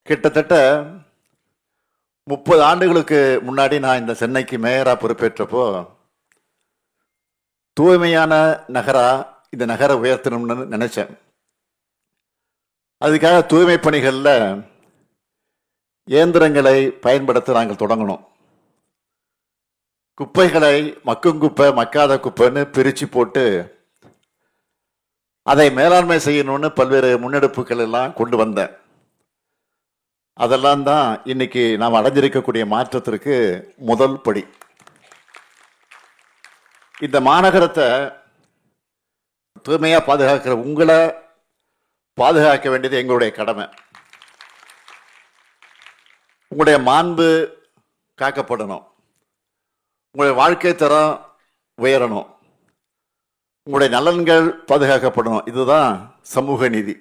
கிட்டத்தட்ட 30 ஆண்டுகளுக்கு முன்னாடி நான் இந்த சென்னைக்கு மேயராக பொறுப்பேற்றப்போ தூய்மையான நகரா இந்த நகரை உயர்த்தணும்னு நினைச்சேன். அதுக்காக தூய்மை பணிகளில் இயந்திரங்களை பயன்படுத்த நாங்கள் தொடங்கணும். குப்பைகளை மக்கும் குப்பை மக்காத குப்பைன்னு பிரித்து போட்டு அதை மேலாண்மை செய்யணும்னு பல்வேறு முன்னெடுப்புகள் எல்லாம் கொண்டு வந்தேன். அதெல்லாம் தான் இன்னைக்கு நாம் அடைஞ்சிருக்கக்கூடிய மாற்றத்திற்கு முதல் படி. இந்த மாநகரத்தை தூய்மையாக பாதுகாக்கிற உங்களை பாதுகாக்க வேண்டியது எங்களுடைய கடமை. உங்களுடைய மாண்பு காக்கப்படணும், உங்களுடைய வாழ்க்கை தரம் உயரணும், உங்களுடைய நலன்கள் பாதுகாக்கப்படணும். இதுதான் சமூக நீதி.